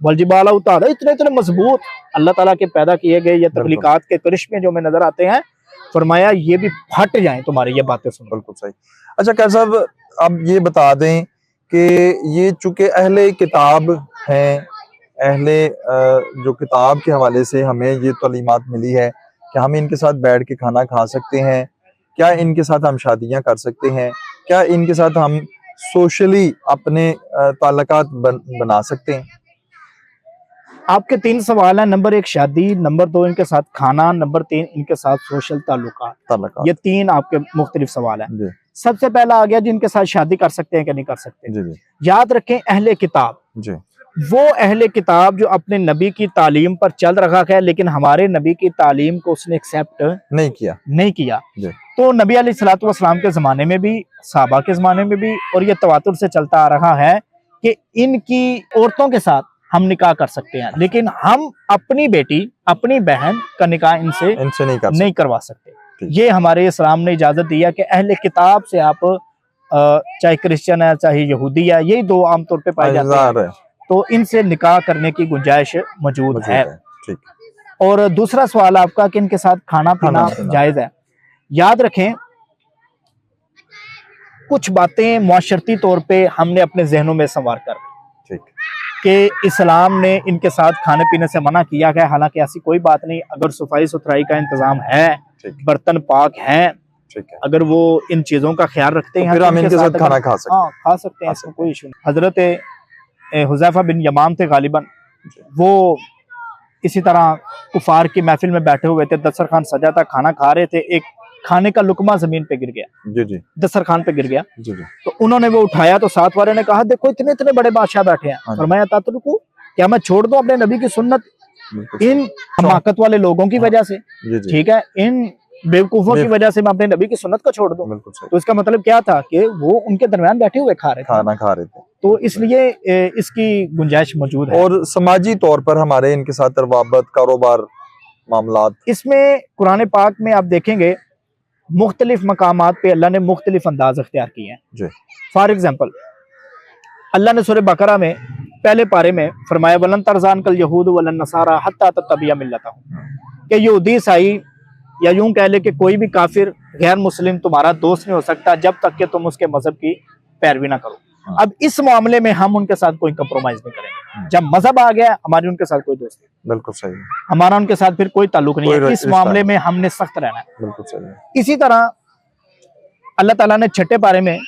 वलजिबाला उतारा, इतने इतने मजबूत अल्लाह ताला के पैदा किए गए या तख्लीकात के करिश्मे जो हमें नजर आते हैं, फरमाया ये भी फट जाएं तुम्हारी ये बातें सुन। बिल्कुल सही। अच्छा कैद साहब, अब ये बता दें कि ये चूंकि अहले किताब हैं, अहले जो किताब के हवाले से हमें ये तालीमात मिली है कि हम इनके साथ बैठ के खाना खा सकते हैं, क्या इनके साथ हम शादियां कर सकते हैं, क्या इनके साथ हम सोशली अपने ताल्लुकात बना सकते हैं? आपके 3 सवाल हैं, नंबर 1 शादी, नंबर 2 इनके साथ खाना, नंबर 3 इनके साथ सोशल ताल्लुकात। ये 3 आपके मुख्तलिफ सवाल हैं। सबसे पहला आ गया जिनके साथ शादी कर सकते हैं कि नहीं कर सकते। जी। याद रखें अहले किताब जी, वो अहले किताब जो अपने नबी की तालीम पर चल रखा है, लेकिन हमारे नबी की तालीम को उसने एक्सेप्ट नहीं किया। तो नबी अलैहिस्सलातु वस्सलाम के ज़माने में भी, सहाबा के ज़माने में भी, और ये तवातुर से चलता आ रहा है कि इनकी औरतों के साथ हम निकाह कर सकते हैं, लेकिन हम अपनी बेटी, अपनी बहन का निकाह इनसे नहीं करवा सकते। ये हमारे इस्लाम ने इजाज़त दिया कि अहले किताब से आप चाहे क्रिश्चियन है चाहे यहूदी है, यही 2 आमतौर पे पाए जाते हैं, तो इनसे निकाह करने की गुंजाइश मौजूद है। और दूसरा सवाल आपका कि इनके साथ खाना पीना जायज है। याद रखें कुछ बातें मुआशरती तौर पे हमने अपने जहनों में संवार कर कि इस्लाम ने इनके साथ खाने पीने से मना किया है, हालांकि ऐसी कोई बात नहीं। अगर सफाई सुथराई का इंतजाम है, बर्तन पाक हैं, अगर वो इन चीजों का ख्याल रखते हैं, फिर हम इनके साथ खाना खा सकते हैं, इसमें कोई इशू नहीं। हजरत हुज़ैफा बिन यमान थे गालिबन, वो इसी तरह कुफार की महफिल में बैठे हुए थे, दस्तरखान सजा था, खाना खा रहे थे, एक खाने का लुकमा जमीन पे गिर गया, दस्तरखान पे गिर गया। तो उन्होंने वो उठाया तो साथ वाले ने कहा देखो इतने इतने बड़े बादशाह बैठे हैं, फरमाया तातरुकू, क्या मैं छोड़ दूं अपने नबी की सुन्नत इन हमाकत वाले लोगों की वजह से? ठीक है, इन बेवकूफों की वजह से मैं अपने नबी की सुन्नत को छोड़ दूं? तो इसका मतलब क्या था कि वो उनके दरमियान बैठे हुए खाना खा रहे थे। तो इसलिए इसकी गुंजाइश मौजूद है। और समाजी तौर पर हमारे इनके साथ रवाबत, कारोबार, मामलात, इसमें कुरान पाक में आप देखेंगे मुख्तलिफ मकामात पे अल्लाह ने मुख्तलिफ अंदाज अख्तियार किए हैं। फॉर एग्जाम्पल अल्लाह ने सूरह बकरा में पहले पारे में फरमाया वलन तरजान कल यहूद वलन नसारा हत्ता तत्तबिया मिल्लतहुम, कि यहूदी ईसाई या यूं कह ले कि कोई भी काफिर गैर मुस्लिम तुम्हारा दोस्त नहीं हो सकता जब तक कि तुम उसके मजहब की पैरवी ना करो। अब इस मामले में हम उनके साथ कोई कंप्रोमाइज नहीं करेंगे। जब मजहब आ गया हमारी उनके साथ कोई दोस्ती, बिल्कुल सही, हमारा उनके साथ फिर कोई ताल्लुक नहीं है। इस मामले में हमने सख्त रहना है, बिल्कुल सही। इसी तरह अल्लाह ताला ने 6 पारे में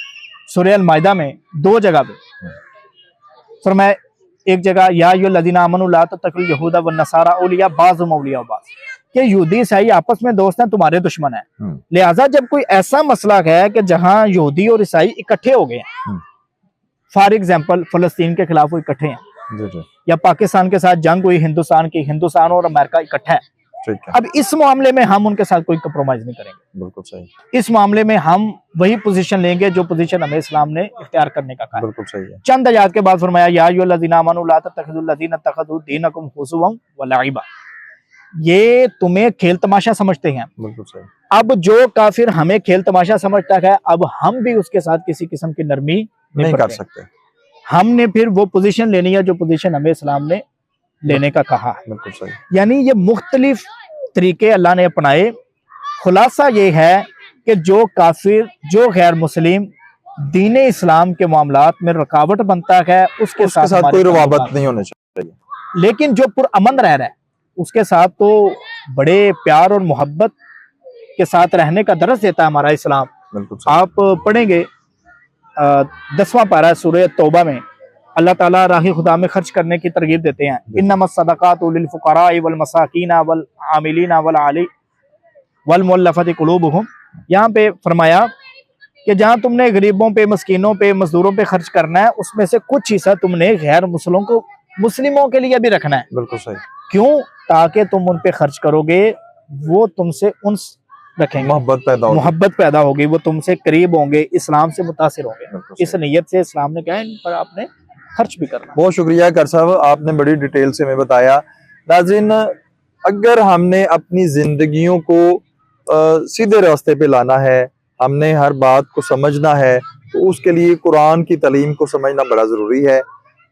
सूरह अल-माइदा में 2 जगह पे फरमाया, एक जगह या अय्युहल्लज़ीना आमनू ला तत्तखिज़ू यहूदा वन नसारा औलिया बाज़ुहुम औलिया बाज़, कि यहूदी ईसाई आपस में दोस्त हैं, तुम्हारे दुश्मन हैं। लिहाजा जब कोई ऐसा मसला है कि जहां यहूदी और ईसाई इकट्ठे हो गए हैं, फॉर एग्जाम्पल फलस्तीन के खिलाफ वो इकट्ठे हैं, या पाकिस्तान के साथ जंग हुई हिंदुस्तान की, हिंदुस्तान और अमेरिका इकट्ठा है, अब इस मामले में हम उनके साथ कोई कंप्रोमाइज नहीं करेंगे, बिल्कुल सही। इस मामले में हम वही पोजीशन लेंगे जो पोजीशन हमें इस्लाम ने इख्तियार करने का कहा, बिल्कुल सही है। चंद आयत के बाद फरमाया या अय्युहल्लज़ीना आमनू ला तत्तखिज़ुल्लज़ीना इत्तखज़ू दीनकुम हुज़ुवन व लईबा, ये तुम्हें खेल तमाशा समझते हैं, बिल्कुल सही। अब जो काफिर हमें खेल तमाशा समझता है, अब हम भी उसके साथ किसी किस्म की नरमी नहीं कर सकते। हमने फिर वो पोजीशन लेनी है जो पोजीशन हमें इस्लाम ने लेने का कहा है, बिल्कुल सही। यानी ये मुख्तलिफ तरीके अल्लाह ने अपनाए। खुलासा ये है कि जो काफिर, जो गैर मुस्लिम दीन इस्लाम के मामलात में रुकावट बनता है उसके साथ कोई रवाबत नहीं होनी चाहिए, लेकिन जो पुरअमन रह रहा है उसके साथ तो बड़े प्यार और मोहब्बत के साथ रहने का दरस देता है हमारा इस्लाम। आप पढ़ेंगे 10वां पारा सूरह तौबा में अल्लाह ताला राह खुदा में खर्च करने की तरगीब देते हैं, इन्नमस सदकातु लिल फुकराई वल मसाकीना वल आमिलीना वल आली वल मुअल्लफति कुलूबुहुम। यहाँ पे फरमाया कि जहाँ तुमने गरीबों पे, मस्कीनों पे, मजदूरों पे खर्च करना है उसमें से कुछ हिस्सा तुमने गैर मुस्लिमों के लिए भी रखना है, बिल्कुल सही। क्यों? ताकि तुम उन पे खर्च करोगे वो तुमसे उन्स रखेंगे, मोहब्बत पैदा होगी, वो तुमसे करीब होंगे, इस्लाम से मुतासिर होंगे। इस नीयत से इस्लाम ने कहा इन पर आपने खर्च भी करना। बहुत शुक्रिया कर साहब, आपने बड़ी डिटेल से हमें बताया। नाज़रीन, अगर हमने अपनी जिंदगियों को सीधे रास्ते पे लाना है, हमने हर बात को समझना है, तो उसके लिए कुरान की तालीम को समझना बड़ा ज़रूरी है।